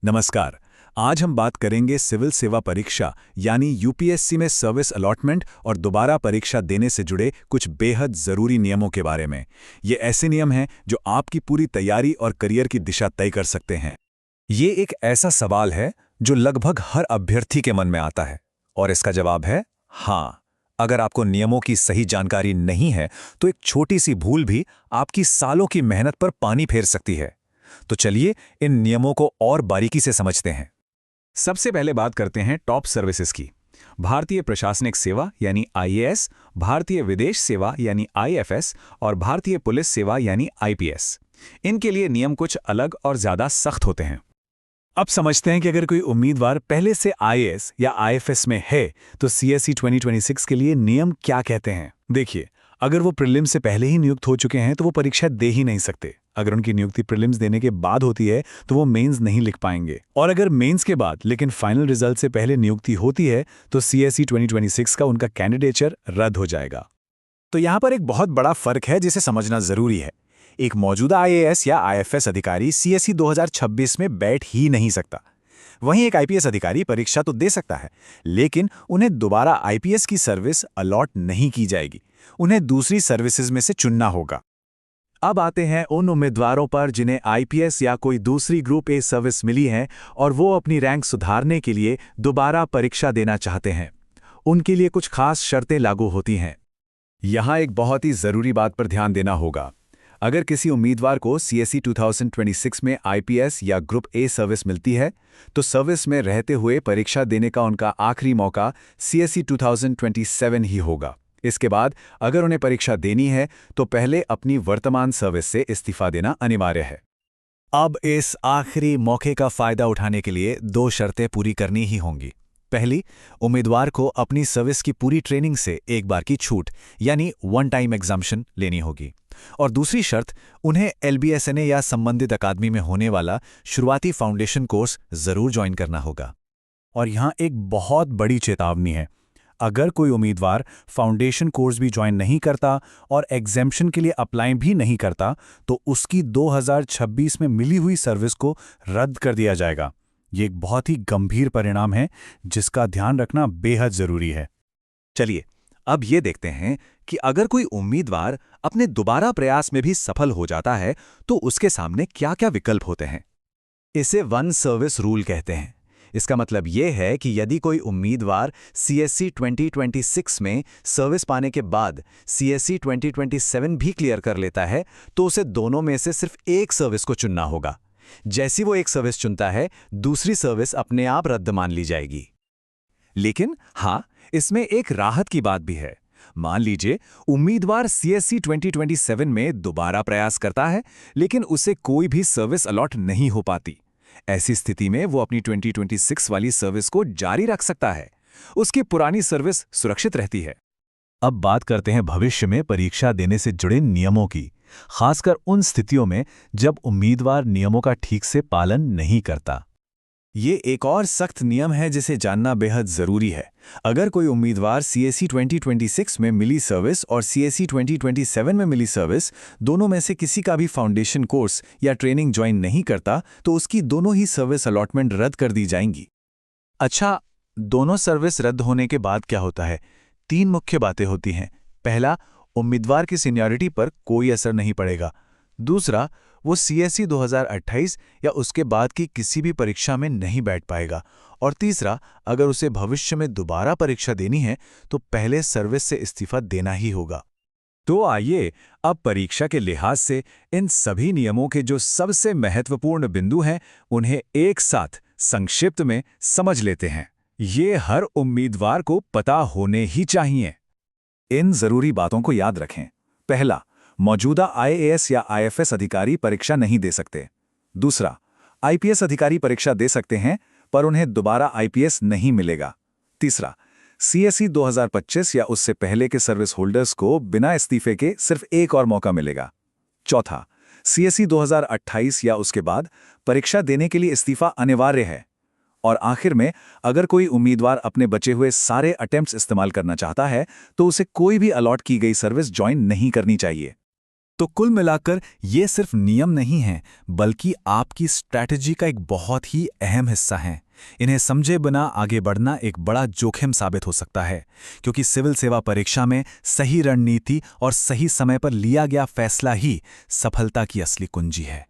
नमस्कार। आज हम बात करेंगे सिविल सेवा परीक्षा यानी यूपीएससी में सर्विस अलॉटमेंट और दोबारा परीक्षा देने से जुड़े कुछ बेहद ज़रूरी नियमों के बारे में। ये ऐसे नियम हैं जो आपकी पूरी तैयारी और करियर की दिशा तय कर सकते हैं। ये एक ऐसा सवाल है जो लगभग हर अभ्यर्थी के मन में आता है और इसका जवाब है हाँ। अगर आपको नियमों की सही जानकारी नहीं है तो एक छोटी सी भूल भी आपकी सालों की मेहनत पर पानी फेर सकती है। तो चलिए इन नियमों को और बारीकी से समझते हैं। सबसे पहले बात करते हैं टॉप सर्विसेज की। भारतीय प्रशासनिक सेवा यानी आईएएस, भारतीय विदेश सेवा यानी आईएफएस और भारतीय पुलिस सेवा यानी आईपीएस। इनके लिए नियम कुछ अलग और ज्यादा सख्त होते हैं। अब समझते हैं कि अगर कोई उम्मीदवार पहले से आईएएस या आईएफएस में है तो सीएसई 2026 के लिए नियम क्या कहते हैं। देखिए, अगर वो प्रीलिम्स से पहले ही नियुक्त हो चुके हैं तो वो परीक्षा दे ही नहीं सकते। अगर उनकी नियुक्ति प्रीलिम्स देने के बाद होती है तो वो मेंस नहीं लिख पाएंगे, और अगर मेंस के बाद लेकिन फाइनल रिजल्ट से पहले नियुक्ति होती है तो सीएसई 2026 का उनका कैंडिडेचर रद्द हो जाएगा। तो यहाँ पर एक बहुत बड़ा फर्क है जिसे समझना जरूरी है। एक मौजूदा आईएएस या आईएफएस अधिकारी सीएसई 2026 में बैठ ही नहीं सकता। वहीं एक आईपीएस अधिकारी परीक्षा तो दे सकता है, लेकिन उन्हें दोबारा आईपीएस की सर्विस अलॉट नहीं की जाएगी। उन्हें दूसरी सर्विसेज में से चुनना होगा। अब आते हैं उन उम्मीदवारों पर जिन्हें आईपीएस या कोई दूसरी ग्रुप ए सर्विस मिली है और वो अपनी रैंक सुधारने के लिए दोबारा परीक्षा देना चाहते हैं। उनके लिए कुछ खास शर्तें लागू होती हैं। यहाँ एक बहुत ही ज़रूरी बात पर ध्यान देना होगा। अगर किसी उम्मीदवार को सीएसई 2026 में आईपीएस या ग्रुप ए सर्विस मिलती है तो सर्विस में रहते हुए परीक्षा देने का उनका आखिरी मौका सीएसई 2027 ही होगा। इसके बाद अगर उन्हें परीक्षा देनी है तो पहले अपनी वर्तमान सर्विस से इस्तीफा देना अनिवार्य है। अब इस आखिरी मौके का फायदा उठाने के लिए दो शर्तें पूरी करनी ही होंगी। पहली, उम्मीदवार को अपनी सर्विस की पूरी ट्रेनिंग से एक बार की छूट यानी वन टाइम एग्जाम्शन लेनी होगी। और दूसरी शर्त, उन्हें एलबीएसएनए या संबंधित अकादमी में होने वाला शुरुआती फाउंडेशन कोर्स जरूर ज्वाइन करना होगा। और यहाँ एक बहुत बड़ी चेतावनी है। अगर कोई उम्मीदवार फाउंडेशन कोर्स भी ज्वाइन नहीं करता और एग्जेम्पशन के लिए अप्लाई भी नहीं करता तो उसकी 2026 में मिली हुई सर्विस को रद्द कर दिया जाएगा। ये एक बहुत ही गंभीर परिणाम है जिसका ध्यान रखना बेहद जरूरी है। चलिए अब ये देखते हैं कि अगर कोई उम्मीदवार अपने दोबारा प्रयास में भी सफल हो जाता है तो उसके सामने क्या-क्या विकल्प होते हैं। इसे वन सर्विस रूल कहते हैं। इसका मतलब ये है कि यदि कोई उम्मीदवार सीएसई 2026 में सर्विस पाने के बाद सीएसई 2027 भी क्लियर कर लेता है तो उसे दोनों में से सिर्फ एक सर्विस को चुनना होगा। जैसी वो एक सर्विस चुनता है, दूसरी सर्विस अपने आप रद्द मान ली जाएगी। लेकिन हाँ, इसमें एक राहत की बात भी है। मान लीजिए उम्मीदवार सीएसई 2027 में दोबारा प्रयास करता है लेकिन उसे कोई भी सर्विस अलॉट नहीं हो पाती। ऐसी स्थिति में वो अपनी 2026 वाली सर्विस को जारी रख सकता है। उसकी पुरानी सर्विस सुरक्षित रहती है। अब बात करते हैं भविष्य में परीक्षा देने से जुड़े नियमों की, खासकर उन स्थितियों में जब उम्मीदवार नियमों का ठीक से पालन नहीं करता। ये एक और सख्त नियम है जिसे जानना बेहद जरूरी है। अगर कोई उम्मीदवार सीएसई 2026 में मिली सर्विस और सीएसई 2027 में मिली सर्विस दोनों में से किसी का भी फाउंडेशन कोर्स या ट्रेनिंग ज्वाइन नहीं करता तो उसकी दोनों ही सर्विस अलॉटमेंट रद्द कर दी जाएंगी। अच्छा, दोनों सर्विस रद्द होने के बाद क्या होता है? तीन मुख्य बातें होती हैं। पहला, उम्मीदवार की सीनियरिटी पर कोई असर नहीं पड़ेगा। दूसरा, वो सीएसई 2028 या उसके बाद की किसी भी परीक्षा में नहीं बैठ पाएगा। और तीसरा, अगर उसे भविष्य में दोबारा परीक्षा देनी है तो पहले सर्विस से इस्तीफा देना ही होगा। तो आइए अब परीक्षा के लिहाज से इन सभी नियमों के जो सबसे महत्वपूर्ण बिंदु हैं उन्हें एक साथ संक्षिप्त में समझ लेते हैं। ये हर उम्मीदवार को पता होने ही चाहिए। इन जरूरी बातों को याद रखें। पहला, मौजूदा आईएएस या आईएफएस अधिकारी परीक्षा नहीं दे सकते। दूसरा, आईपीएस अधिकारी परीक्षा दे सकते हैं पर उन्हें दोबारा आईपीएस नहीं मिलेगा। तीसरा, सीएसई 2025 या उससे पहले के सर्विस होल्डर्स को बिना इस्तीफे के सिर्फ एक और मौका मिलेगा। चौथा, सीएसई 2028 या उसके बाद परीक्षा देने के लिए इस्तीफा अनिवार्य है। और आखिर में, अगर कोई उम्मीदवार अपने बचे हुए सारे अटेम्प्ट्स इस्तेमाल करना चाहता है तो उसे कोई भी अलॉट की गई सर्विस ज्वाइन नहीं करनी चाहिए। तो कुल मिलाकर ये सिर्फ नियम नहीं हैं, बल्कि आपकी स्ट्रैटेजी का एक बहुत ही अहम हिस्सा हैं। इन्हें समझे बिना आगे बढ़ना एक बड़ा जोखिम साबित हो सकता है, क्योंकि सिविल सेवा परीक्षा में सही रणनीति और सही समय पर लिया गया फैसला ही सफलता की असली कुंजी है।